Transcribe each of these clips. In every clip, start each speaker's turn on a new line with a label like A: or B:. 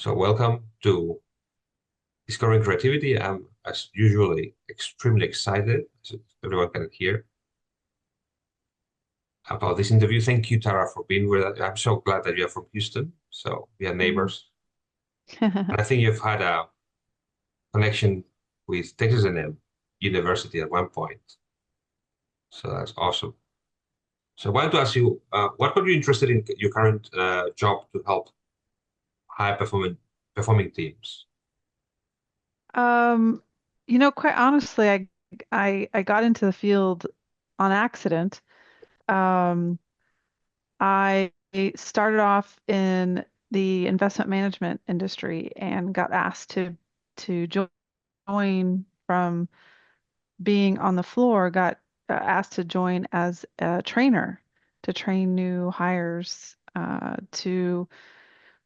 A: So welcome to Discovering Creativity. I'm, as usually, extremely excited, as everyone can hear, about this interview. Thank you, Tara, for being with us. I'm so glad that you're from Houston, so we are
B: Mhm.
A: neighbors. And I think you've had a connection with Texas A&M University at one point, so that's awesome. So I wanted to ask you, what got you interested in your current job to help high performing teams?
B: Um, quite honestly, I got into the field on accident. Um, I started off in the investment management industry and got asked to join from being on the floor, got asked to join as a trainer to train new hires to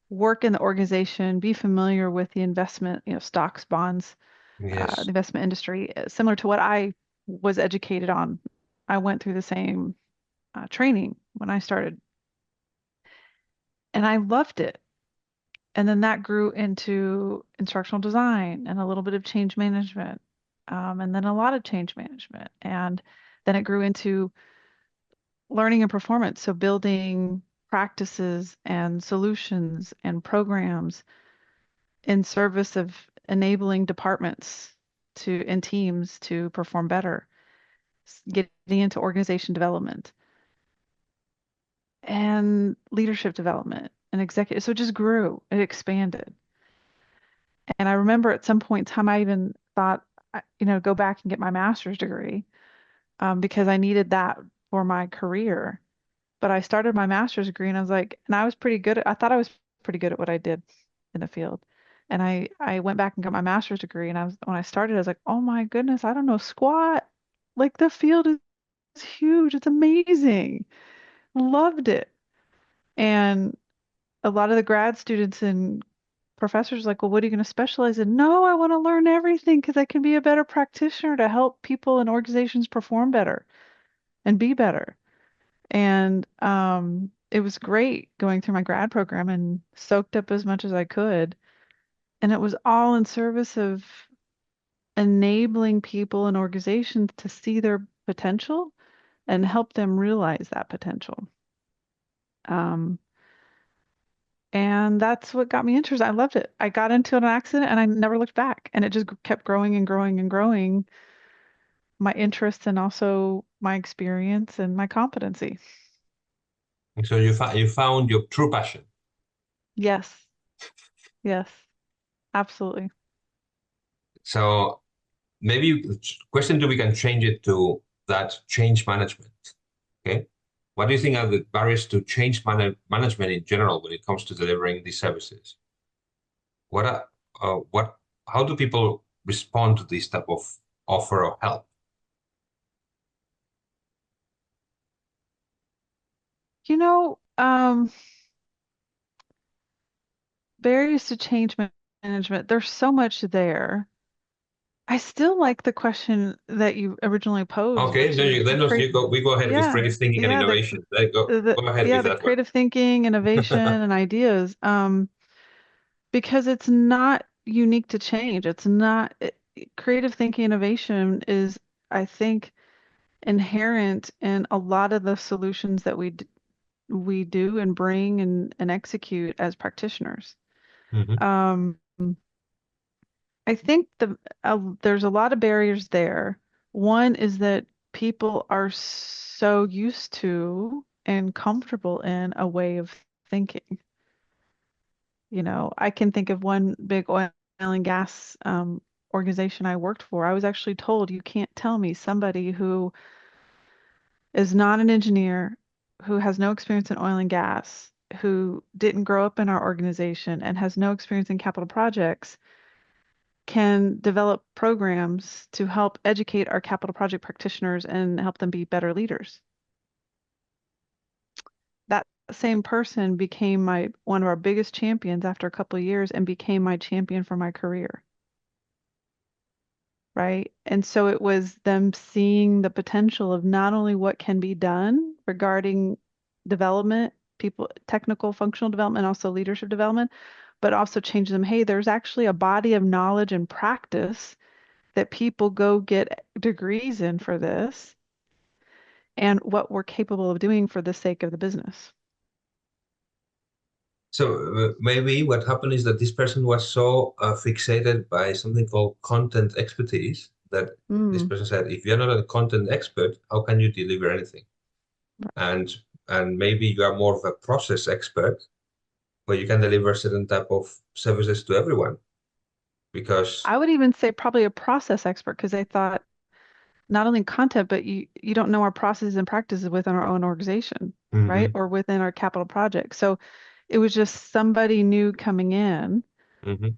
B: work in the organization, be familiar with the investment, stocks, bonds, the
A: Yes.
B: investment industry, similar to what I was educated on. I went through the same training when I started, and I loved it. And then that grew into instructional design and a little bit of change management, and then a lot of change management. And then it grew into learning and performance. So building practices and solutions and programs in service of enabling departments to and teams to perform better, getting into organization development and leadership development and executive. So it just grew, it expanded. And I remember at some point in time, I even thought, go back and get my master's degree because I needed that for my career. But I started my master's degree and I was like, and I was pretty good I thought I was pretty good at what I did in the field. And I went back and got my master's degree and when I started, I was like, oh my goodness, I don't know squat. Like the field is huge. It's amazing. Loved it. And a lot of the grad students and professors are like, well, what are you going to specialize in? No, I want to learn everything because I can be a better practitioner to help people and organizations perform better and be better. And it was great going through my grad program and soaked up as much as I could. And it was all in service of enabling people and organizations to see their potential and help them realize that potential. Um, and that's what got me interested. I loved it. I got into an accident and I never looked back. And it just kept growing and growing and growing my interest and also my experience and my competency.
A: And so you found your true passion.
B: Yes, yes, absolutely.
A: So maybe question two, we can change it to that change management. Okay. What do you think are the barriers to change management in general when it comes to delivering these services? What are, how do people respond to this type of offer of help?
B: You know, um, barriers to management, there's so much there. I still like the question that you originally posed,
A: Okay,
B: which is
A: then we go ahead with
B: yeah,
A: creative thinking and
B: yeah,
A: innovation. Go ahead with
B: the
A: that one.
B: creative thinking, innovation, and ideas. Because it's not unique to change. It's not creative thinking, innovation is, I think, inherent in a lot of the solutions that we do and bring and execute as practitioners.
A: Mhm.
B: Um, I think there's a lot of barriers there. One is that people are so used to and comfortable in a way of thinking. I can think of one big oil and gas organization I worked for. I was actually told you can't tell me somebody who is not an engineer, who has no experience in oil and gas, who didn't grow up in our organization and has no experience in capital projects can develop programs to help educate our capital project practitioners and help them be better leaders. That same person became my one of our biggest champions after a couple of years and became my champion for my career, right? And so it was them seeing the potential of not only what can be done regarding development, people, technical, functional development, also leadership development, but also change them. Hey, there's actually a body of knowledge and practice that people go get degrees in for this, and what we're capable of doing for the sake of the business.
A: So maybe what happened is that this person was so fixated by something called content expertise that this
B: Mm,
A: person said, if you're not a content expert, how can you deliver anything? And maybe you are more of a process expert where you can deliver certain type of services to everyone because
B: I would even say probably a process expert because I thought not only content, but you don't know our processes and practices within our own organization, right?
A: hmm
B: Or within our capital project. So it was just somebody new coming in
A: hmm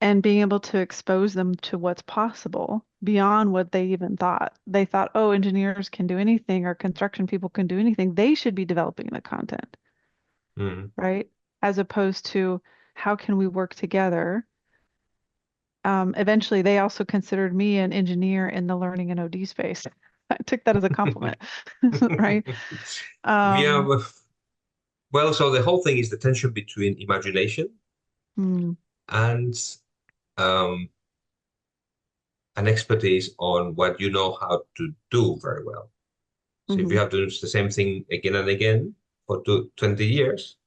B: and being able to expose them to what's possible beyond what they even thought. They thought, oh, engineers can do anything or construction people can do anything. They should be developing the content,
A: hmm
B: right? As opposed to how can we work together? Eventually, they also considered me an engineer in the learning and OD space. I took that as a compliment, right?
A: Yeah,
B: Um,
A: well, so the whole thing is the tension between imagination
B: hmm,
A: and um, an expertise on what you know how to do very well. So if you
B: mhm,
A: have to do the same thing again and again for 20 years,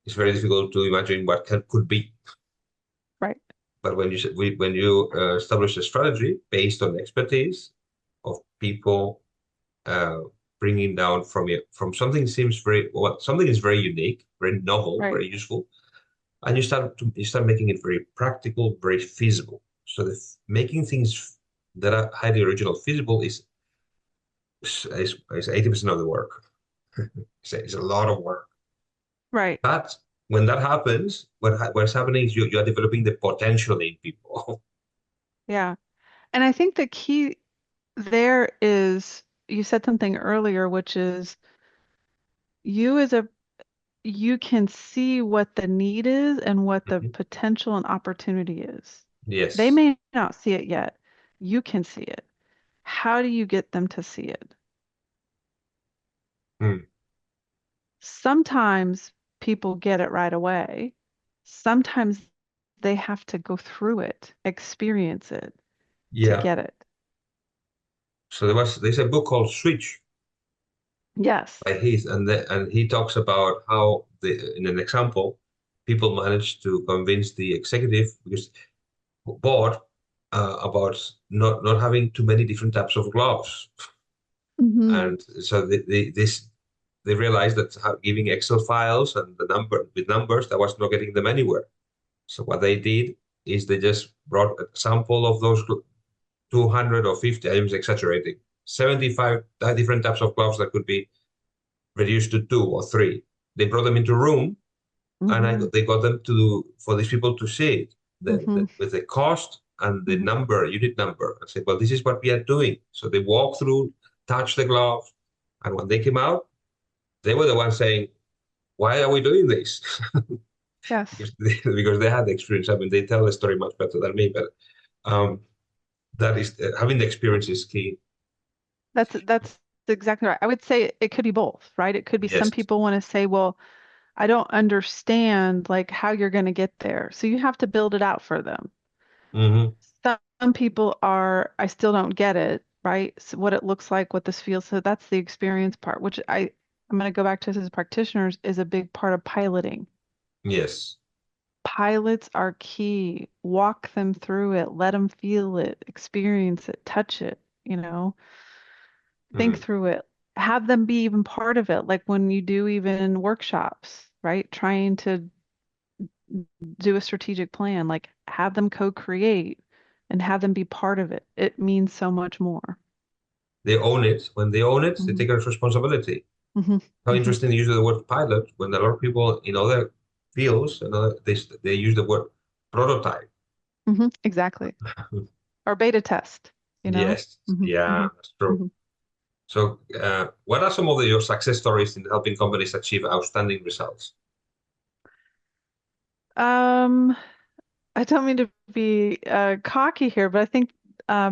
A: it's very difficult to imagine what could be.
B: right,
A: But when you establish a strategy based on expertise of people uh, bringing down from something seems very well, something is very unique, very novel,
B: right,
A: very useful, and you start making it very practical, very feasible. So making things that are highly original feasible is 80% of the work. It's a lot of work.
B: right.
A: But when that happens, what's happening is you are developing the potential in people.
B: Yeah. And I think the key there is you said something earlier, which is you as a you can see what the need is and what the
A: Mhm.
B: potential and opportunity is. They
A: Yes.
B: may not see it yet. You can see it. How do you get them to see it?
A: Hmm.
B: Sometimes people get it right away. Sometimes they have to go through it, experience it to
A: Yeah.
B: get it.
A: So there's a book called Switch
B: Yes.
A: by Heath, and he talks about how in an example, people managed to convince the executive because board about not having too many different types of gloves,
B: Hmm.
A: and so they realized that giving Excel files and the number with numbers that was not getting them anywhere. So what they did is they just brought a sample of those 200 or 50, I'm exaggerating, 75 different types of gloves that could be reduced to two or three. They brought them into a room and
B: Hmm.
A: they got them to for these people to see it
B: Hmm.
A: with the cost and the
B: Hmm.
A: number, unit number, and say, well, this is what we are doing. So they walk through, touch the glove, and when they came out, they were the ones saying, why are we doing this?
B: Yes.
A: Because they had the experience. I mean, they tell the story much better than me, but um, that is having the experience is key.
B: That's exactly right. I would say it could be both, right? It could be some
A: Yes.
B: people want to say, well, I don't understand like how you're going to get there. So you have to build it out for them.
A: hmm
B: Some people are, I still don't get it, right? So what it looks like, what this feels. So that's the experience part, which I'm going to go back to as practitioners is a big part of piloting.
A: Yes.
B: Pilots are key. Walk them through it, let them feel it, experience it, touch it, think
A: Mm.
B: through it, have them be even part of it. Like when you do even workshops, right? Trying to do a strategic plan, like have them co-create and have them be part of it. It means so much more.
A: They own it. When they own it, they
B: Hmm.
A: take responsibility.
B: Hmm.
A: How
B: Hmm.
A: interesting they use the word pilot when a lot of people in other fields and they use the word prototype.
B: Hmm. Exactly. Or beta test, you know?
A: Yes,
B: Hmm. Hmm.
A: yeah, that's true.
B: Hmm.
A: So, what are some of your success stories in helping companies achieve outstanding results?
B: Um, I don't mean to be cocky here, but I think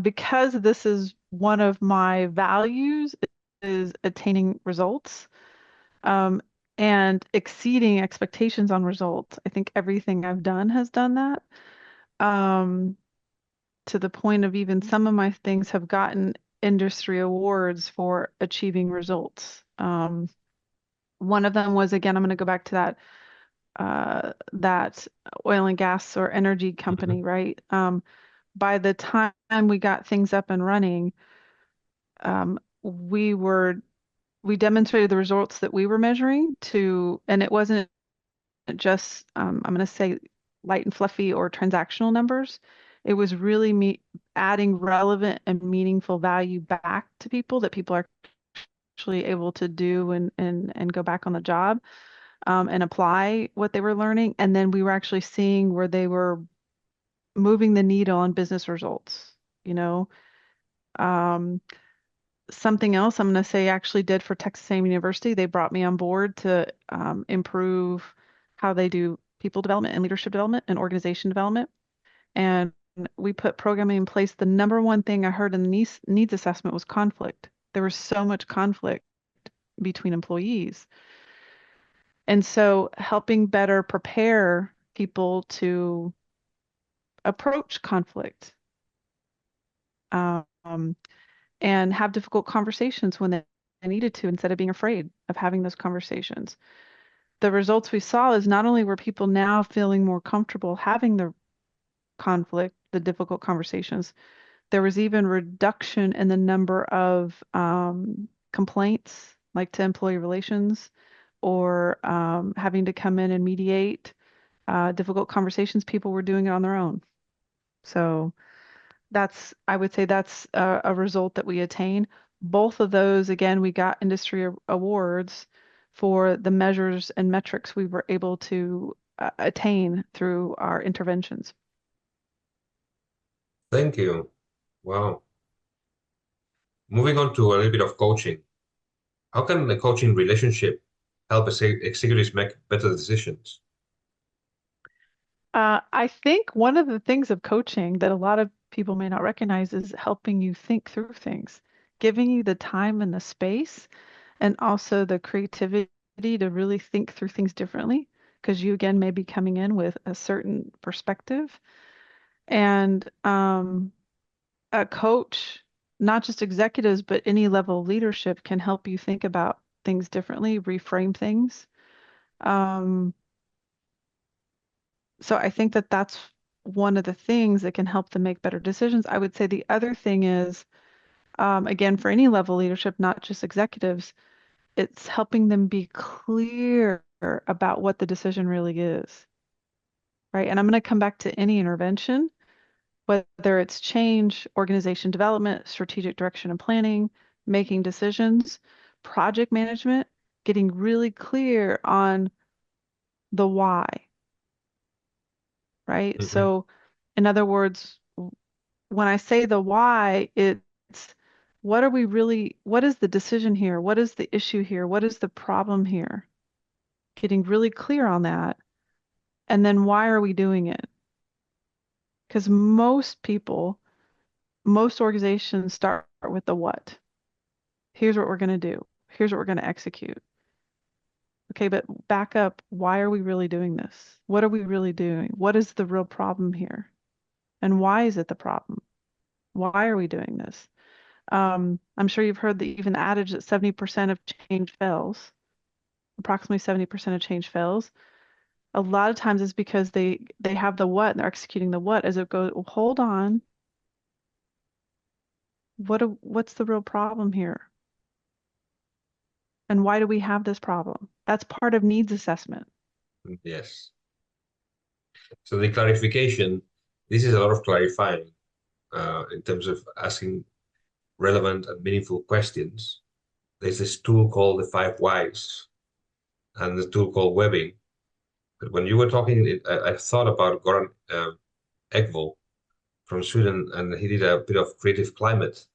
B: because this is one of my values is attaining results. Um, and exceeding expectations on results. I think everything I've done has done that. To the point of even some of my things have gotten industry awards for achieving results. One of them was, again, I'm going to go back to that oil and gas or energy company, right? By the time we got things up and running, we demonstrated the results that we were measuring and it wasn't just, I'm going to say light and fluffy or transactional numbers. It was really adding relevant and meaningful value back to people that people are actually able to do and go back on the job, and apply what they were learning. And then we were actually seeing where they were moving the needle on business results, you know. Something else I'm going to say actually did for Texas A&M University, they brought me on board to improve how they do people development and leadership development and organization development. And we put programming in place. The number one thing I heard in the needs assessment was conflict. There was so much conflict between employees. And so helping better prepare people to approach conflict, um, and have difficult conversations when they needed to, instead of being afraid of having those conversations. The results we saw is not only were people now feeling more comfortable having the conflict, the difficult conversations, there was even reduction in the number of complaints, like to employee relations, or having to come in and mediate difficult conversations. People were doing it on their own. So I would say that's a result that we attain. Both of those, again, we got industry awards for the measures and metrics we were able to attain through our interventions.
A: Thank you. Wow. Moving on to a little bit of coaching. How can the coaching relationship help executives make better decisions?
B: I think one of the things of coaching that a lot of people may not recognize is helping you think through things, giving you the time and the space, and also the creativity to really think through things differently, because you, again, may be coming in with a certain perspective. And a coach, not just executives, but any level of leadership, can help you think about things differently, reframe things. So I think that that's one of the things that can help them make better decisions. I would say the other thing is, again, for any level of leadership, not just executives, it's helping them be clear about what the decision really is, right? And I'm going to come back to any intervention, whether it's change, organization development, strategic direction and planning, making decisions, project management, getting really clear on the why, right?
A: Mhm.
B: So, in other words, when I say the why, it's what is the decision here? What is the issue here? What is the problem here? Getting really clear on that. And then why are we doing it? Because most organizations start with the what. Here's what we're going to do. Here's what we're going to execute. Okay, but back up. Why are we really doing this? What are we really doing? What is the real problem here? And why is it the problem? Why are we doing this? I'm sure you've heard even the adage that 70% of change fails. Approximately 70% of change fails. A lot of times it's because they have the what and they're executing the what as it goes, well, hold on. What's the real problem here? And why do we have this problem? That's part of needs assessment.
A: Yes. So the clarification, this is a lot of clarifying in terms of asking relevant and meaningful questions. There's this tool called the 5 whys and the tool called webbing. But when you were talking, I thought about Goran Ekvall from Sweden, and he did a bit of creative climate.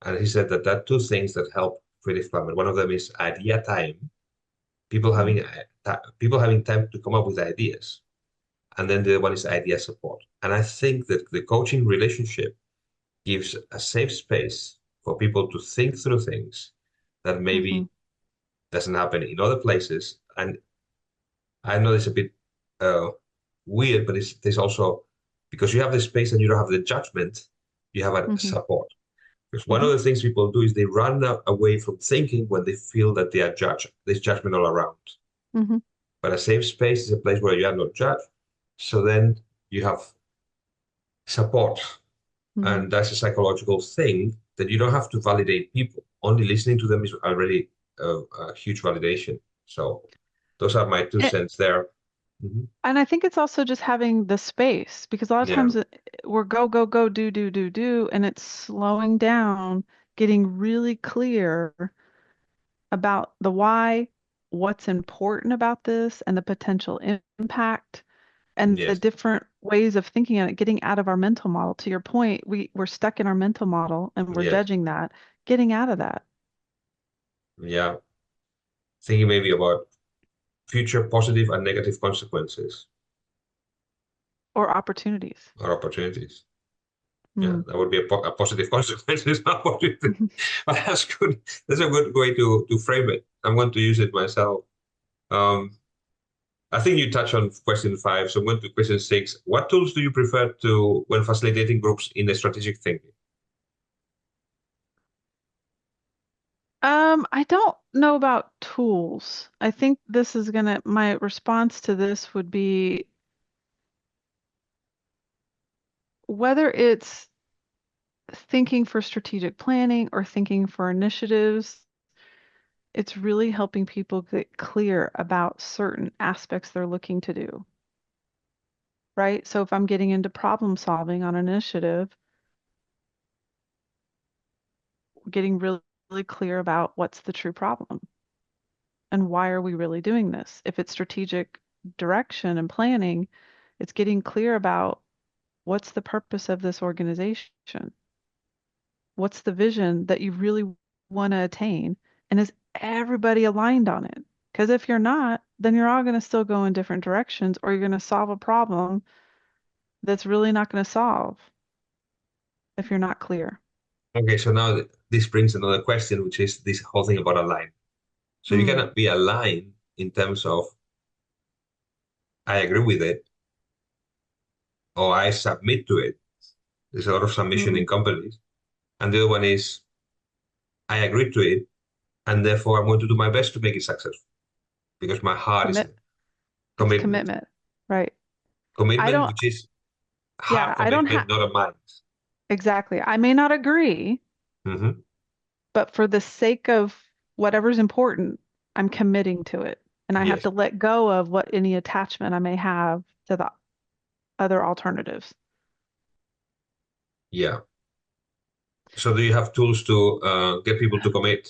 A: And he said that two things that help creative climate. One of them is idea time, people having people having time to come up with ideas, and then the other one is idea support. And I think that the coaching relationship gives a safe space for people to think through things that maybe
B: Mm-hmm.
A: doesn't happen in other places. And I know it's a bit weird, but there's also, because you have the space and you don't have the judgment, you have a
B: Mm-hmm.
A: support. Because one of
B: Mm-hmm.
A: the things people do is they run away from thinking when they feel that they are judged. There's judgment all around.
B: Mm-hmm.
A: But a safe space is a place where you are not judged. So then you have support.
B: Mm-hmm.
A: And that's a psychological thing that you don't have to validate people. Only listening to them is already a huge validation. So those are my two
B: And,
A: cents there. Mhm.
B: and I think it's also just having the space because a lot of
A: Yeah.
B: times we're go, go, go, do, and it's slowing down, getting really clear about the why, what's important about this, and the potential impact, and the
A: Yes.
B: different ways of thinking of it, getting out of our mental model. To your point, we're stuck in our mental model and we're
A: Yes.
B: judging that, getting out of that,
A: Yeah. Thinking maybe about future positive and negative consequences
B: or opportunities.
A: or opportunities. Yeah,
B: Mm.
A: that would be a positive consequence. It's not positive. But that's good. That's a good way to frame it. I'm going to use it myself. Um, I think you touched on question 5, so I'm going to question 6. What tools do you prefer to when facilitating groups in the strategic thinking?
B: I don't know about tools. I think my response to this would be whether it's thinking for strategic planning or thinking for initiatives, it's really helping people get clear about certain aspects they're looking to do, right? So if I'm getting into problem solving on an initiative, getting really, really clear about what's the true problem and why are we really doing this? If it's strategic direction and planning, it's getting clear about what's the purpose of this organization? What's the vision that you really want to attain? And is everybody aligned on it? Because if you're not, then you're all going to still go in different directions, or you're going to solve a problem that's really not going to solve if you're not clear.
A: Okay, so now this brings another question, which is this whole thing about align. So you
B: Mm,
A: cannot be aligned in terms of I agree with it or I submit to it. There's a lot of submission
B: mm,
A: in companies. And the other one is I agree to it, and therefore I'm going to do my best to make it successful because my heart is in
B: commit.
A: it.
B: It's
A: Commitment.
B: commitment, right? I
A: Commitment,
B: don't,
A: which is
B: yeah,
A: heart
B: I don't have,
A: commitment, not a mind.
B: exactly. I may not agree,
A: Hmm.
B: but for the sake of whatever's important, I'm committing to it. And I have
A: Yes.
B: to let go of what any attachment I may have to the other alternatives.
A: Yeah. So do you have tools to get people to commit?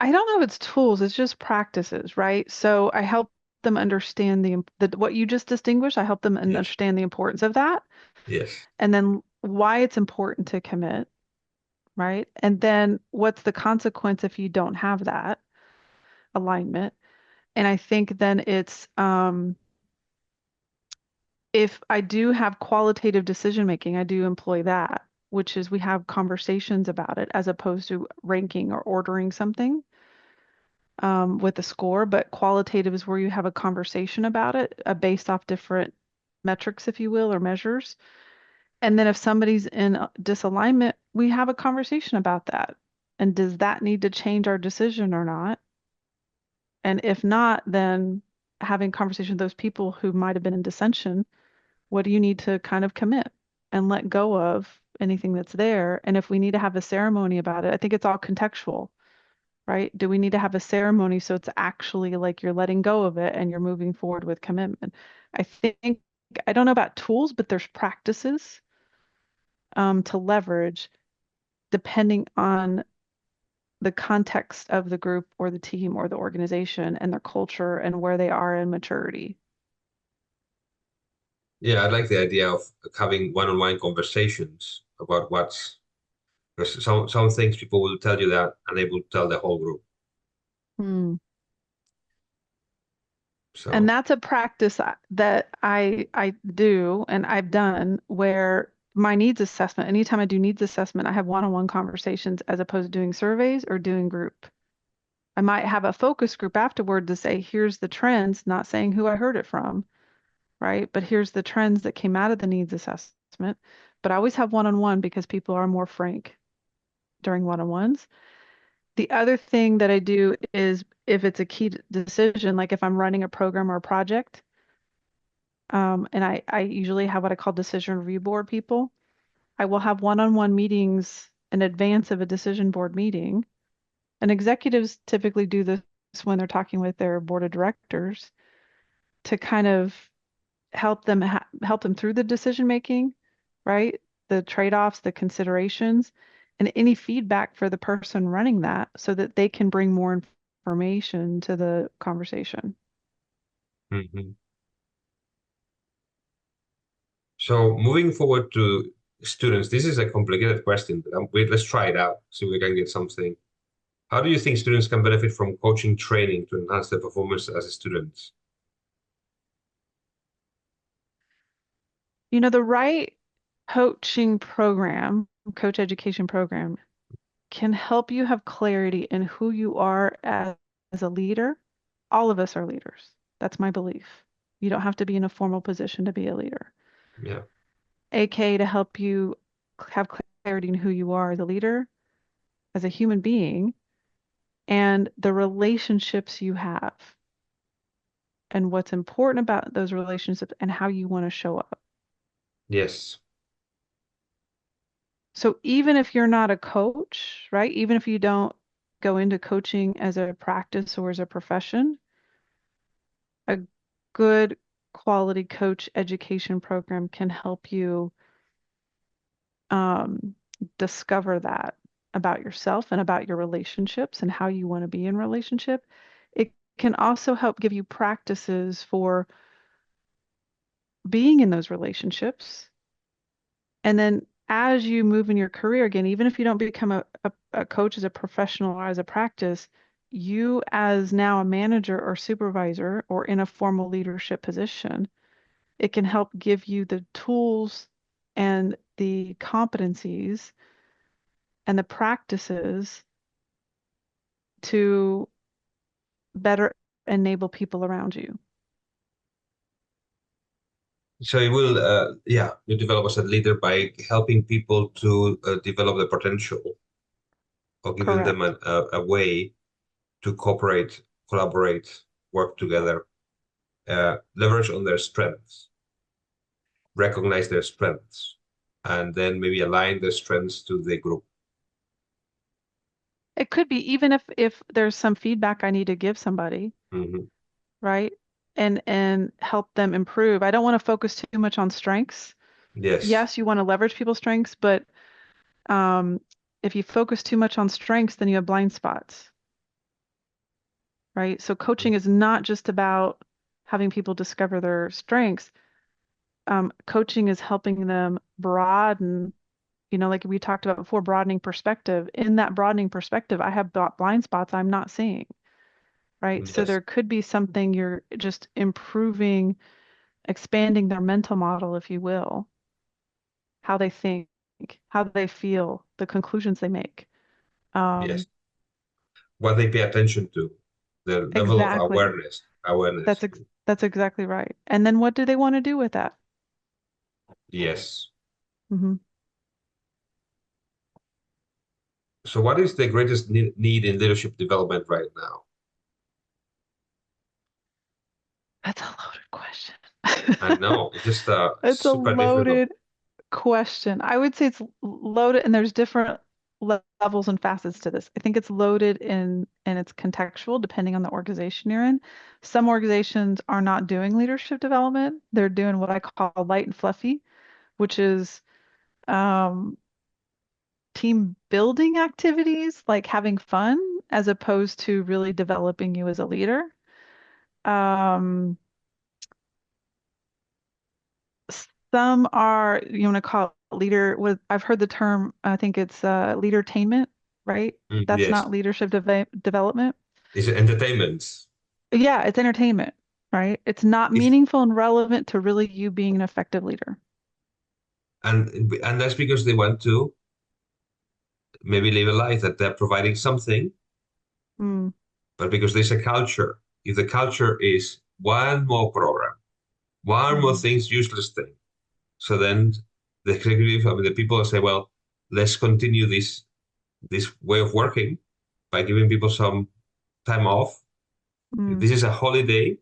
B: I don't know if it's tools, it's just practices, right? So I help them understand what you just distinguished. I help them
A: Yes.
B: understand the importance of that
A: Yes.
B: and then why it's important to commit, right? And then what's the consequence if you don't have that alignment? And I think then it's if I do have qualitative decision making, I do employ that, which is we have conversations about it as opposed to ranking or ordering something with a score. But qualitative is where you have a conversation about it based off different metrics, if you will, or measures. And then if somebody's in disalignment, we have a conversation about that. And does that need to change our decision or not? And if not, then having conversation with those people who might have been in dissension, what do you need to kind of commit and let go of anything that's there? And if we need to have a ceremony about it, I think it's all contextual, right? Do we need to have a ceremony so it's actually like you're letting go of it and you're moving forward with commitment? I think, I don't know about tools, but there's practices to leverage depending on the context of the group or the team or the organization and their culture and where they are in maturity.
A: Yeah, I like the idea of having one-on-one conversations about what's because some things people will tell you that and they will tell the whole group.
B: Hmm. And
A: So
B: that's a practice that I do and I've done where my needs assessment, anytime I do needs assessment, I have one-on-one conversations as opposed to doing surveys or doing group. I might have a focus group afterward to say, here's the trends, not saying who I heard it from, right? But here's the trends that came out of the needs assessment. But I always have one-on-one because people are more frank during one-on-ones. The other thing that I do is if it's a key decision, like if I'm running a program or a project, and I usually have what I call decision review board people. I will have one-on-one meetings in advance of a decision board meeting. And executives typically do this when they're talking with their board of directors to kind of help them through the decision making, right? The trade-offs, the considerations, and any feedback for the person running that so that they can bring more information to the conversation.
A: Mhm. So moving forward to students, this is a complicated question, but wait, let's try it out, see if we can get something. How do you think students can benefit from coaching training to enhance their performance as students?
B: You know, the right coaching program, coach education program, can help you have clarity in who you are as a leader. All of us are leaders. That's my belief. You don't have to be in a formal position to be a leader.
A: Yeah.
B: AK to help you have clarity in who you are as a leader, as a human being, and the relationships you have, and what's important about those relationships and how you want to show up.
A: Yes.
B: So even if you're not a coach, right? Even if you don't go into coaching as a practice or as a profession, a good quality coach education program can help you um, discover that about yourself and about your relationships and how you want to be in relationship. It can also help give you practices for being in those relationships. And then as you move in your career again, even if you don't become a coach as a professional or as a practice, you as now a manager or supervisor or in a formal leadership position, it can help give you the tools and the competencies and the practices to better enable people around you.
A: So it will, yeah, you develop as a leader by helping people to develop the potential or giving them
B: Correct.
A: a way to cooperate, collaborate, work together, leverage on their strengths, recognize their strengths, and then maybe align their strengths to the group.
B: It could be even if there's some feedback I need to give somebody,
A: Mhm.
B: right? And help them improve. I don't want to focus too much on strengths.
A: Yes.
B: Yes, you want to leverage people's strengths, but um, if you focus too much on strengths, then you have blind spots, right? So coaching is not just about having people discover their strengths. Coaching is helping them broaden, like we talked about before, broadening perspective. In that broadening perspective, I have blind spots I'm not seeing, right? So
A: Yes.
B: there could be something you're just improving, expanding their mental model, if you will, how they think, how they feel, the conclusions they make.
A: Yes.
B: Um,
A: What they pay attention to, the level of
B: exactly.
A: awareness.
B: That's exactly right. And then what do they want to do with that?
A: Yes.
B: Hmm.
A: So what is the greatest need in leadership development right now?
B: That's a loaded question.
A: I know it's just
B: It's a
A: super difficult.
B: loaded question. I would say it's loaded, and there's different levels and facets to this. I think it's loaded in and it's contextual depending on the organization you're in. Some organizations are not doing leadership development. They're doing what I call light and fluffy, which is um, team building activities, like having fun, as opposed to really developing you as a leader. Um, Some are, you want to call it leader with, I've heard the term, I think it's leadertainment, right? That's
A: Yes.
B: not leadership development.
A: Is it entertainment?
B: Yeah, it's entertainment, right? It's not
A: Is
B: meaningful and relevant to really you being an effective leader.
A: And that's because they want to maybe live a life that they're providing something,
B: Mm,
A: but because there's a culture. If the culture is one more program, one more
B: mhm,
A: thing's useless thing. So then the executive, I mean, the people say, well, let's continue this way of working by giving people some time off. If
B: mm,
A: this is a holiday,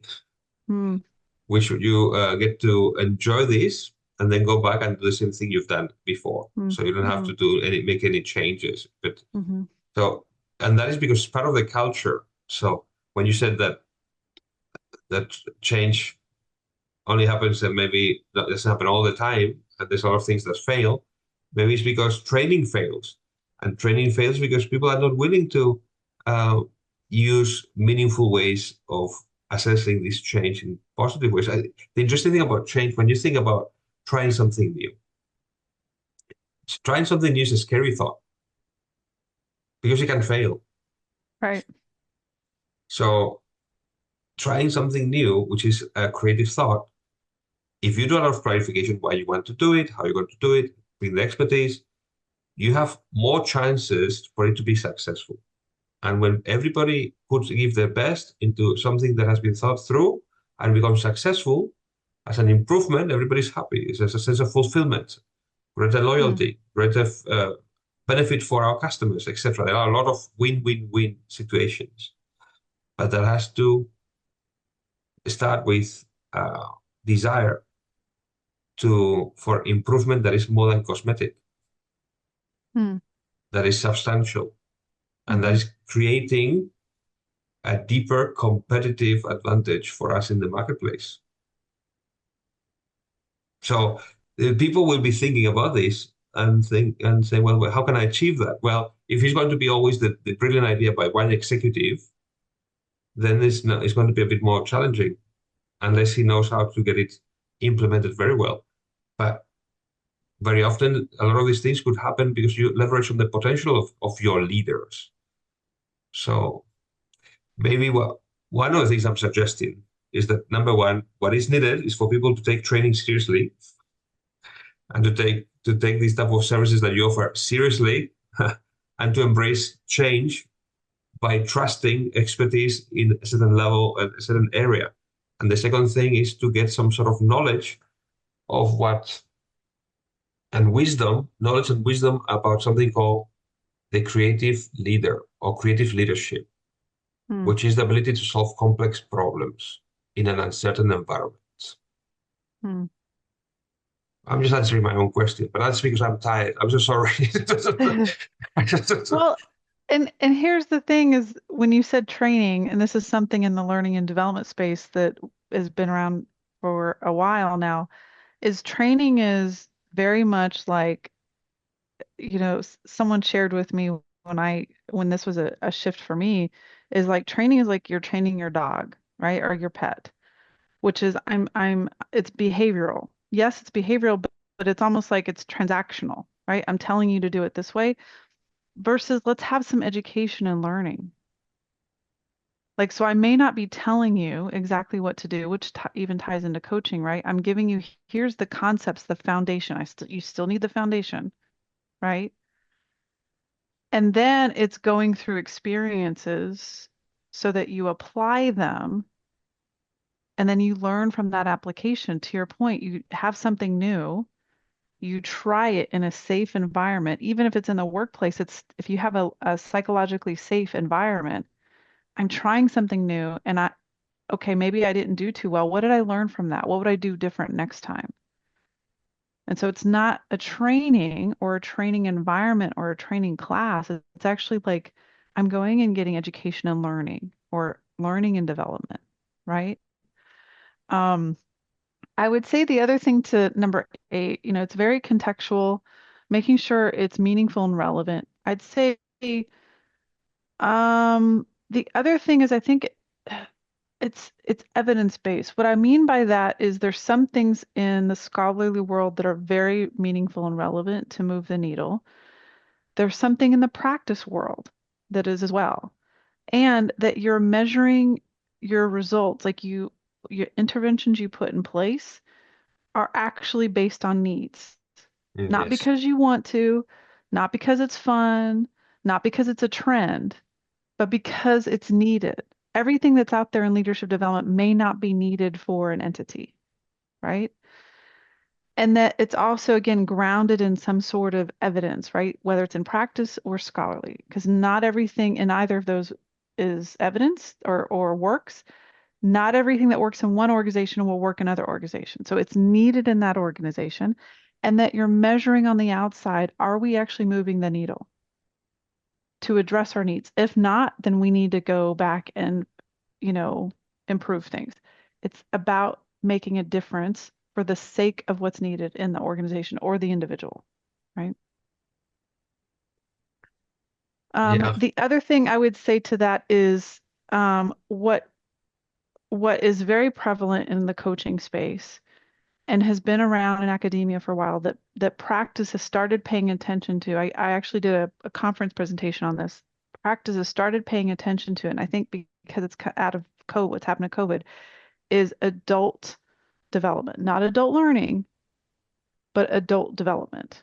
B: mm,
A: which you get to enjoy this and then go back and do the same thing you've done before.
B: mm,
A: So you don't have to
B: mm,
A: make any changes. But
B: mhm,
A: so, and that is because it's part of the culture. So when you said that change only happens and maybe that doesn't happen all the time, and there's a lot of things that fail, maybe it's because training fails. And training fails because people are not willing to uh, use meaningful ways of assessing this change in positive ways. The interesting thing about change, when you think about trying something new, trying something new is a scary thought because you can fail.
B: right.
A: So trying something new, which is a creative thought, if you do a lot of clarification why you want to do it, how you're going to do it, bring the expertise, you have more chances for it to be successful. And when everybody give their best into something that has been thought through and becomes successful as an improvement, everybody's happy. It's a sense of fulfillment, greater
B: Mm,
A: loyalty, greater benefit for our customers, etc. There are a lot of win-win-win situations, but that has to start with desire for improvement that is more than cosmetic,
B: mm,
A: that is substantial, and that
B: mhm,
A: is creating a deeper competitive advantage for us in the marketplace. So people will be thinking about this and saying, well, how can I achieve that? Well, if it's going to be always the brilliant idea by one executive, then it's going to be a bit more challenging unless he knows how to get it implemented very well. But very often, a lot of these things could happen because you leverage on the potential of your leaders. So maybe one of the things I'm suggesting is that number one, what is needed is for people to take training seriously and to take these type of services that you offer seriously and to embrace change by trusting expertise in a certain level, a certain area. And the second thing is to get some sort of knowledge of knowledge and wisdom about something called the creative leader or creative leadership,
B: mm.
A: which is the ability to solve complex problems in an uncertain environment.
B: Mm.
A: I'm just answering my own question, but that's because I'm tired. I'm so sorry.
B: Well, and here's the thing is when you said training, and this is something in the learning and development space that has been around for a while now, is training is very much like, someone shared with me when this was a shift for me, is like training is like you're training your dog, right? Or your pet, which is it's behavioral. Yes, it's behavioral, but it's almost like it's transactional, right? I'm telling you to do it this way versus let's have some education and learning. Like, so I may not be telling you exactly what to do, which even ties into coaching, right? I'm giving you, here's the concepts, the foundation. You still need the foundation, right? And then it's going through experiences so that you apply them and then you learn from that application. To your point, you have something new, you try it in a safe environment, even if it's in the workplace, if you have a psychologically safe environment, I'm trying something new and okay, maybe I didn't do too well. What did I learn from that? What would I do different next time? And so it's not a training or a training environment or a training class. It's actually like I'm going and getting education and learning or learning and development, right? Um, I would say the other thing to number 8, it's very contextual, making sure it's meaningful and relevant. I'd say the other thing is I think it's evidence-based. What I mean by that is there's some things in the scholarly world that are very meaningful and relevant to move the needle. There's something in the practice world that is as well. And that you're measuring your results, like your interventions you put in place are actually based on needs. Not
A: Yes.
B: because you want to, not because it's fun, not because it's a trend, but because it's needed. Everything that's out there in leadership development may not be needed for an entity, right? And that it's also, again, grounded in some sort of evidence, right? Whether it's in practice or scholarly, because not everything in either of those is evidence or works. Not everything that works in one organization will work in other organizations. So it's needed in that organization, and that you're measuring on the outside, are we actually moving the needle to address our needs? If not, then we need to go back and, improve things. It's about making a difference for the sake of what's needed in the organization or the individual, right?
A: Yeah.
B: The other thing I would say to that is what is very prevalent in the coaching space and has been around in academia for a while that practice has started paying attention to. I actually did a conference presentation on this. Practice has started paying attention to it, and I think because it's out of COVID, what's happened to COVID, is adult development, not adult learning, but adult development,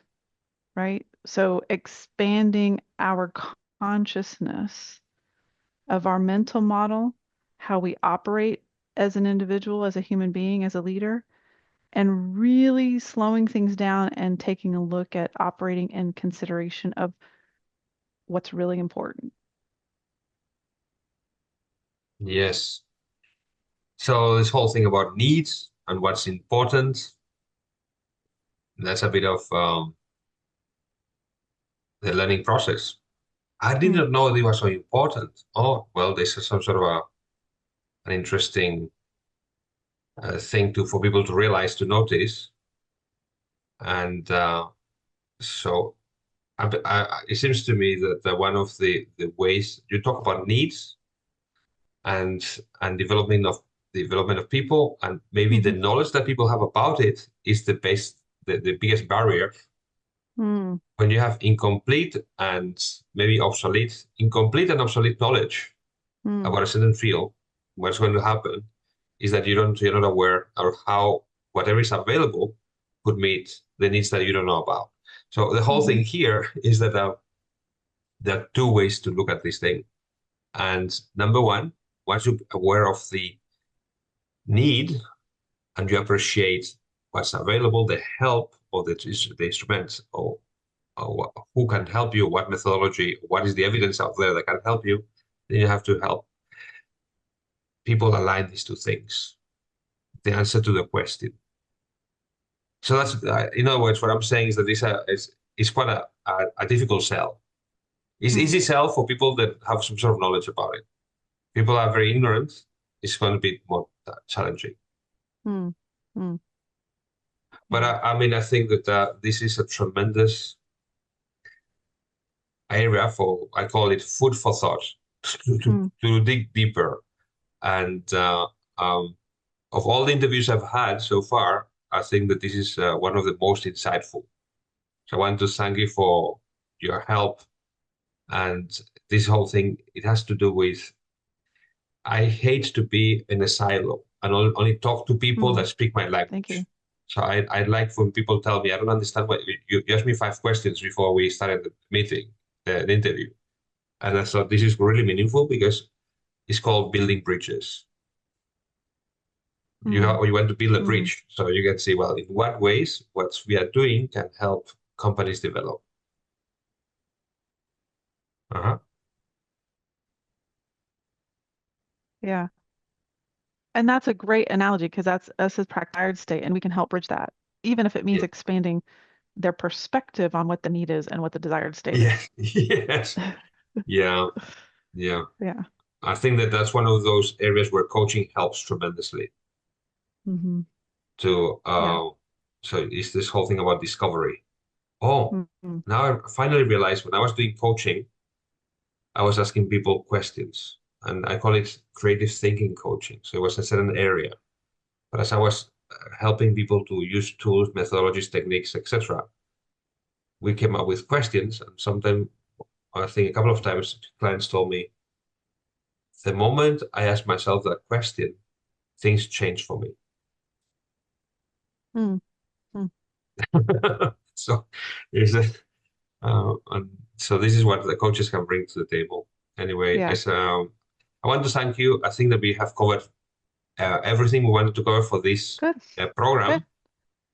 B: right? So expanding our consciousness of our mental model, how we operate as an individual, as a human being, as a leader, and really slowing things down and taking a look at operating in consideration of what's really important.
A: Yes. So this whole thing about needs and what's important, that's a bit of the learning process. I did
B: Mm,
A: not know it was so important. Oh, well, this is some sort of an interesting thing for people to realize, to notice. And so it seems to me that one of the ways you talk about needs and development of people, and maybe the
B: mhm,
A: knowledge that people have about it is the biggest barrier.
B: mm,
A: When you have incomplete and obsolete knowledge
B: mm,
A: about a certain field, what's going to happen is that you're not aware of how whatever is available could meet the needs that you don't know about. So the whole
B: mhm,
A: thing here is that there are two ways to look at this thing. And number one, once you're aware of the need and you appreciate what's available, the help or the instruments or who can help you, what methodology, what is the evidence out there that can help you, then you have to help people align these two things. The answer to the question. So that's, in other words, what I'm saying is that this is quite a difficult sell. It's
B: mm,
A: easy sell for people that have some sort of knowledge about it. People are very ignorant. It's going to be more challenging.
B: mm, mm.
A: But
B: Yeah.
A: I mean, I think that this is a tremendous area I call it food for thought,
B: Mm,
A: to dig deeper. And um, of all the interviews I've had so far, I think that this is one of the most insightful. So I want to thank you for your help. And this whole thing, it has to do with, I hate to be in a silo and only talk to people
B: mm.
A: that speak my
B: Thank
A: language.
B: you.
A: So I like when people tell me, I don't understand what you asked me 5 questions before we started the meeting, the interview. And I thought this is really meaningful because it's called building bridges.
B: Mm,
A: You want to build a
B: mm.
A: bridge, so you can see, well, in what ways what we are doing can help companies develop. Uh-huh.
B: Yeah. And that's a great analogy because that's us as practice state, and we can help bridge that, even if it means
A: Yeah.
B: expanding their perspective on what the need is and what the desired state
A: Yeah.
B: is.
A: Yes. Yeah. Yeah.
B: Yeah.
A: I think that that's one of those areas where coaching helps tremendously
B: Hmm.
A: to
B: Yeah.
A: so it's this whole thing about discovery. Oh,
B: Hmm.
A: now I finally realized when I was doing coaching, I was asking people questions, and I call it creative thinking coaching. So it was a certain area. But as I was helping people to use tools, methodologies, techniques, etc., we came up with questions. And sometimes, I think a couple of times, clients told me, the moment I asked myself that question, things changed for me.
B: Mm, mm,
A: So there's a and so this is what the coaches can bring to the table. Anyway,
B: Yeah.
A: I want to thank you. I think that we have covered everything we wanted to cover for this
B: Good.
A: program.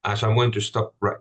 B: Good.
A: So I'm going to stop right